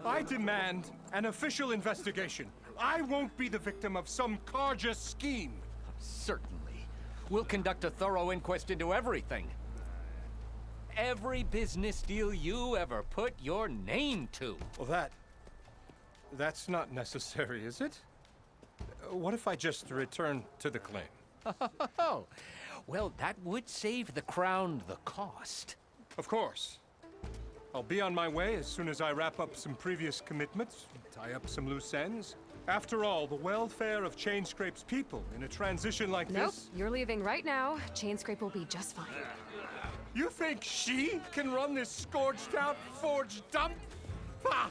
I demand an official investigation. I won't be the victim of some Carja scheme. Certainly. We'll conduct a thorough inquest into everything. Every business deal you ever put your name to. Well, that's not necessary, is it? What if I just return to the claim? Oh, well, that would save the Crown the cost. Of course. I'll be on my way as soon as I wrap up some previous commitments, tie up some loose ends. After all, the welfare of Chainscrape's people in a transition like Nope, this... you're leaving right now. Chainscrape will be just fine. You think she can run this scorched-out, forged dump? Ha!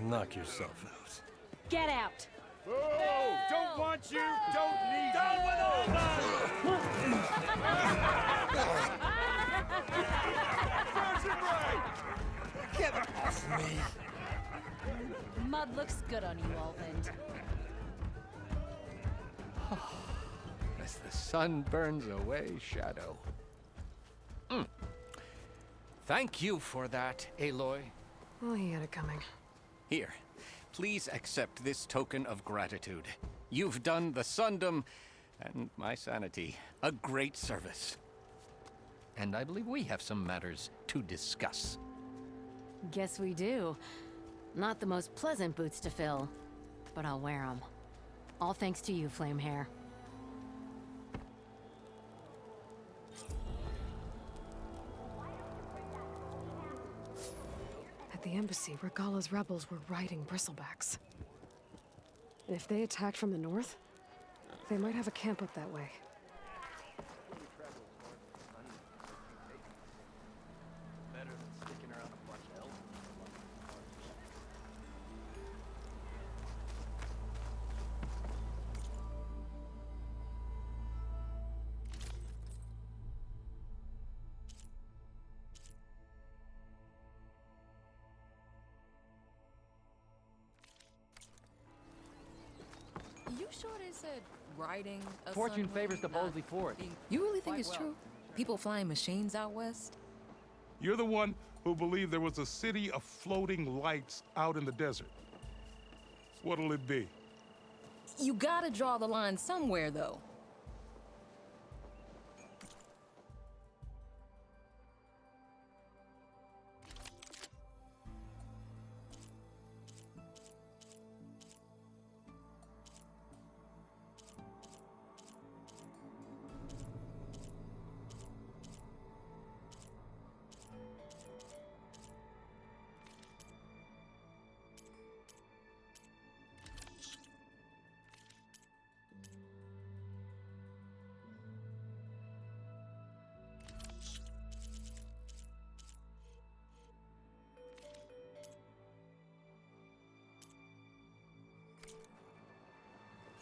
Knock yourself out. Get out! Oh, don't want you, don't need Down you. with all Get off me! Mud looks good on you, Alvin. As the sun burns away shadow. Thank you for that, Aloy. Well, he had it coming. Here, please accept this token of gratitude. You've done the Sundom and my sanity a great service. And I believe we have some matters to discuss. Guess we do. Not the most pleasant boots to fill, but I'll wear them. All thanks to you, Flamehair. At the embassy, Regala's rebels were riding Bristlebacks. And if they attacked from the north, they might have a camp up that way. You sure they said riding a Fortune sunwing, favors the not boldly forward. You really think Quite it's well. true? People flying machines out west? You're the one who believed there was a city of floating lights out in the desert. What'll it be? You gotta draw the line somewhere, though.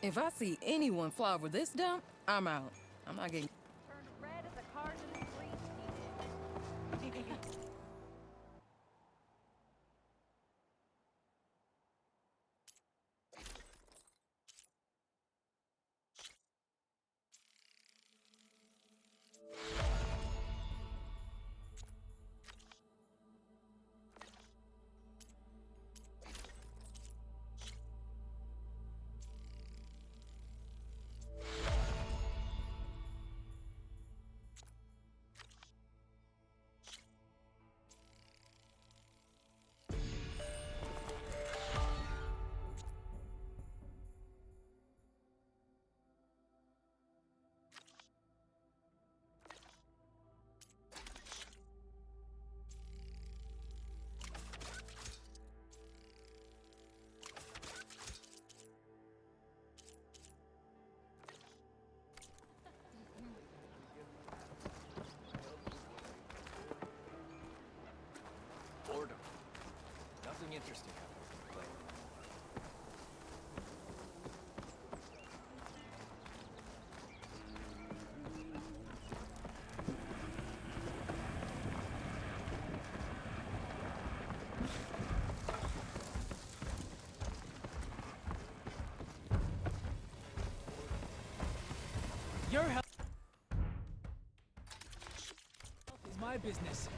If I see anyone fly over this dump, I'm out. I'm not getting... Turned red as the cars in the streets needed. Boredom. Nothing interesting happening. Your help is my business.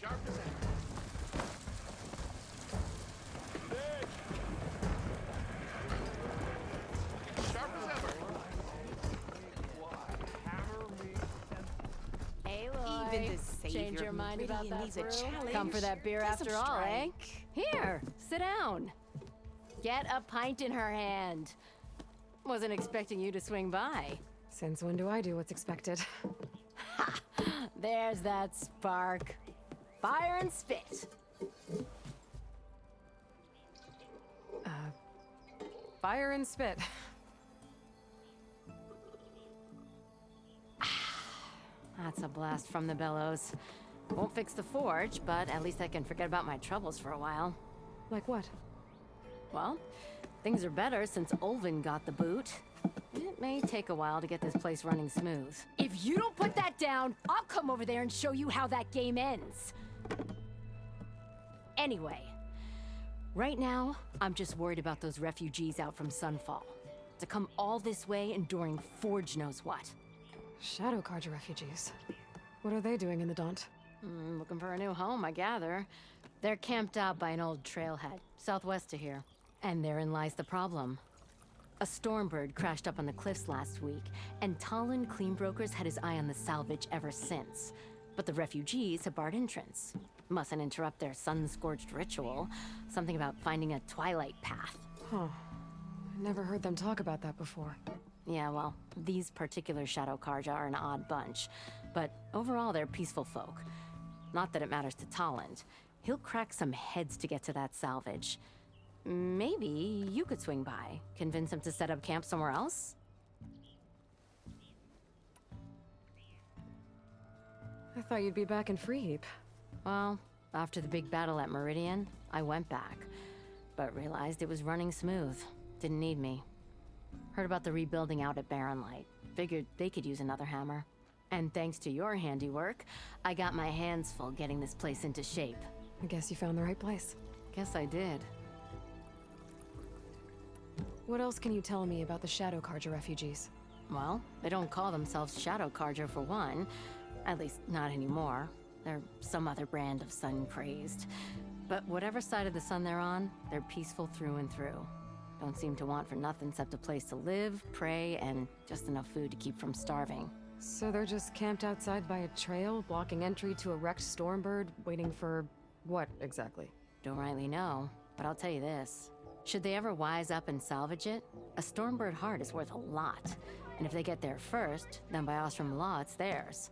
Sharp as ever. Sharp as ever. Aloy, Even the savior change your of mind about Meridian that needs a brew? challenge. Come for that beer Get some after all, eh? strength. Here, sit down. Get a pint in her hand. Wasn't expecting you to swing by. Since when do I do what's expected? There's that spark. Fire and spit. Fire and spit. That's a blast from the bellows. Won't fix the forge, but at least I can forget about my troubles for a while. Like what? Well, things are better since Olvin got the boot. It may take a while to get this place running smooth. If you don't put that down, I'll come over there and show you how that game ends. Anyway, right now, I'm just worried about those refugees out from Sunfall. To come all this way enduring Forge knows what. Shadow Carja refugees. What are they doing in the Daunt? Looking for a new home, I gather. They're camped out by an old trailhead, southwest of here. And therein lies the problem. A Stormbird crashed up on the cliffs last week, and Talon Cleanbrokers had his eye on the salvage ever since. But the refugees have barred entrance. Mustn't interrupt their sun-scorched ritual. Something about finding a twilight path. Huh. Never heard them talk about that before. Yeah, well, these particular Shadow Carja are an odd bunch. But overall, they're peaceful folk. Not that it matters to Talon. He'll crack some heads to get to that salvage. Maybe you could swing by, convince him to set up camp somewhere else? I thought you'd be back in Freeheap. Well, after the big battle at Meridian, I went back. But realized it was running smooth. Didn't need me. Heard about the rebuilding out at Barren Light. Figured they could use another hammer. And thanks to your handiwork, I got my hands full getting this place into shape. I guess you found the right place. Guess I did. What else can you tell me about the Shadow Carja refugees? Well, they don't call themselves Shadow Carja for one. At least, not anymore. They're some other brand of sun-crazed. But whatever side of the sun they're on, they're peaceful through and through. Don't seem to want for nothing except a place to live, pray, and just enough food to keep from starving. So they're just camped outside by a trail, blocking entry to a wrecked Stormbird, waiting for... what, exactly? Don't rightly know, but I'll tell you this. Should they ever wise up and salvage it, a Stormbird heart is worth a lot. And if they get there first, then by Ostrom law, it's theirs.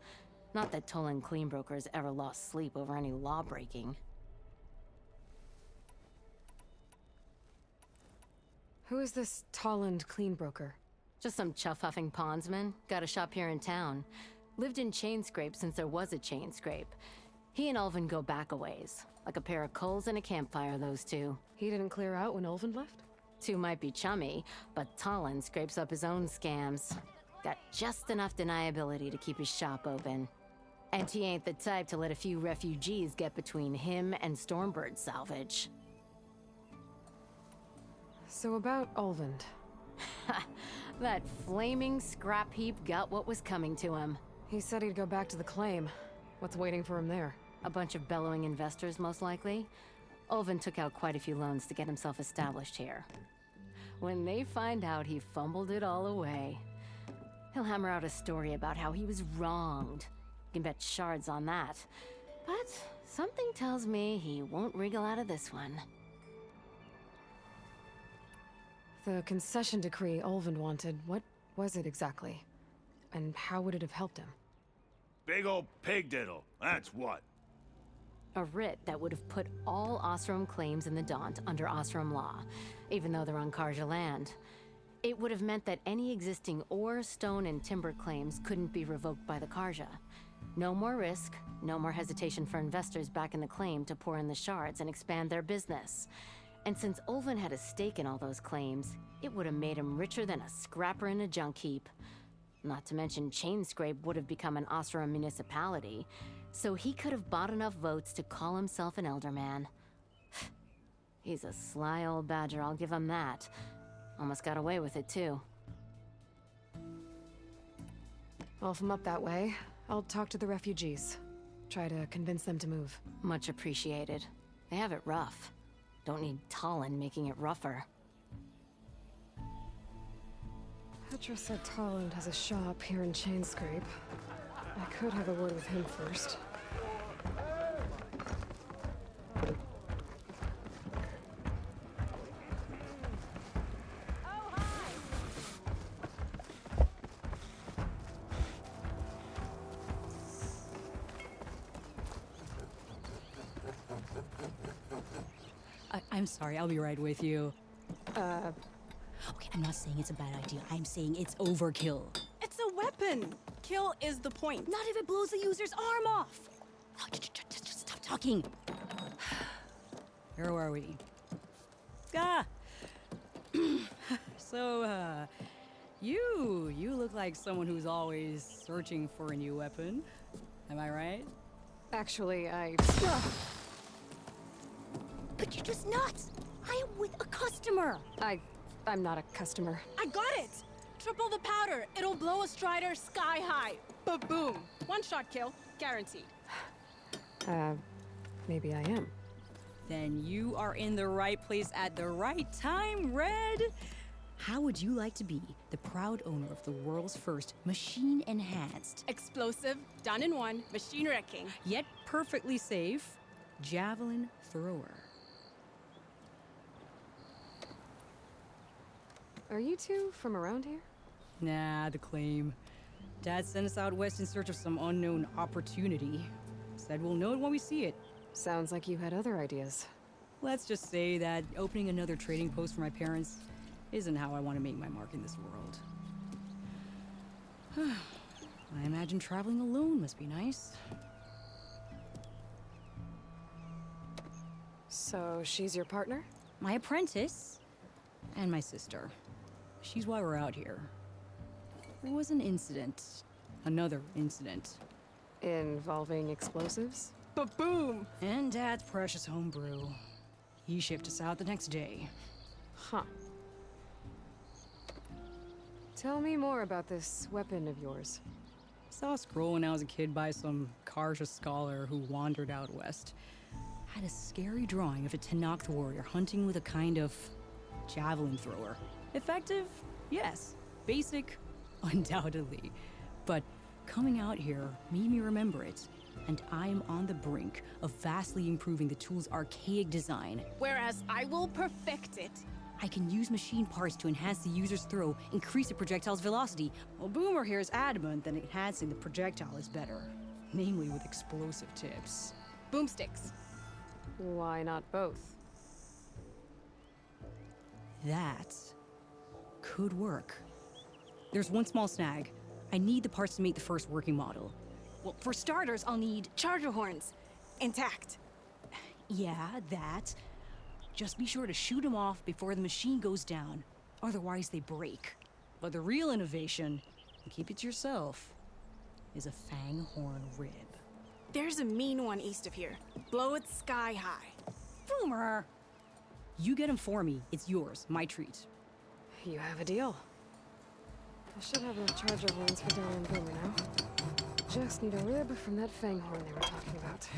Not that Tolan Cleanbrokers ever lost sleep over any law breaking. Who is this Tolland Cleanbroker? Just some chuff-huffing pondsman. Got a shop here in town. Lived in Chainscrape since there was a Chainscrape. He and Ulvin go back a ways. Like a pair of coals and a campfire, those two. He didn't clear out when Ulvin left? Two might be chummy, but Talon scrapes up his own scams. Got just enough deniability to keep his shop open. And he ain't the type to let a few refugees get between him and Stormbird salvage. So about Ulvin. That flaming scrap heap got what was coming to him. He said he'd go back to the claim. What's waiting for him there? A bunch of bellowing investors, most likely. Ulvin took out quite a few loans to get himself established here. When they find out he fumbled it all away, he'll hammer out a story about how he was wronged. You can bet shards on that. But something tells me he won't wriggle out of this one. The concession decree Ulvin wanted, what was it exactly? And how would it have helped him? Big old pig diddle, that's what. A writ that would have put all Ostrom claims in the Daunt under Ostrom law, even though they're on Carja land. It would have meant that any existing ore, stone, and timber claims couldn't be revoked by the Carja. No more risk, no more hesitation for investors back in the claim to pour in the shards and expand their business. And since Ulvin had a stake in all those claims, it would have made him richer than a scrapper in a junk heap. Not to mention Chainscrape would have become an Ostrom municipality, so he could have bought enough votes to call himself an elderman. He's a sly old badger, I'll give him that. Almost got away with it, too. Well, if I'm up that way, I'll talk to the refugees. Try to convince them to move. Much appreciated. They have it rough. Don't need Talon making it rougher. Petra said Talland has a shop here in Chainscrape. I could have a word with him first. I'm sorry, I'll be right with you. Okay, I'm not saying it's a bad idea. I'm saying it's overkill. It's a weapon. Kill is the point. Not if it blows the user's arm off. No, just stop talking. Where are we? Ah! So, you look like someone who's always searching for a new weapon. Am I right? Actually, But you're just nuts! I am with a customer! I'm not a customer. I got it. Triple the powder. It'll blow a Strider sky high. Ba-boom. One shot kill. Guaranteed. Maybe I am. Then you are in the right place at the right time, Red! How would you like to be the proud owner of the world's first machine-enhanced, Explosive, done in one, machine wrecking. yet perfectly safe, javelin thrower? Are you two from around here? Nah, the claim. Dad sent us out west in search of some unknown opportunity. Said we'll know it when we see it. Sounds like you had other ideas. Let's just say that opening another trading post for my parents isn't how I want to make my mark in this world. I imagine traveling alone must be nice. So she's your partner? My apprentice and my sister. She's why we're out here. There was an incident. Another incident. Involving explosives? Ba-boom. And Dad's precious homebrew. He shipped us out the next day. Huh. Tell me more about this weapon of yours. Saw a scroll when I was a kid by some Karja scholar who wandered out west. Had a scary drawing of a Tenakth warrior hunting with a kind of javelin thrower. Effective? Yes. Basic? Undoubtedly. But coming out here made me remember it, and I'm on the brink of vastly improving the tool's archaic design. Whereas I will perfect it. I can use machine parts to enhance the user's throw, increase the projectile's velocity. Well, Boomer here is adamant that enhancing the projectile is better, namely with explosive tips. Boomsticks. Why not both? That could work. There's one small snag. I need the parts to make the first working model. Well, for starters, I'll need charger horns. Intact. Yeah, that. Just be sure to shoot them off before the machine goes down. Otherwise, they break. But the real innovation, and keep it to yourself, is a fang horn rib. There's a mean one east of here. Blow it sky high. Boomer! You get him for me. It's yours. My treat. You have a deal. I should have enough charger horns for Dylan and Boomer now. Just need a rib from that fang horn they were talking about.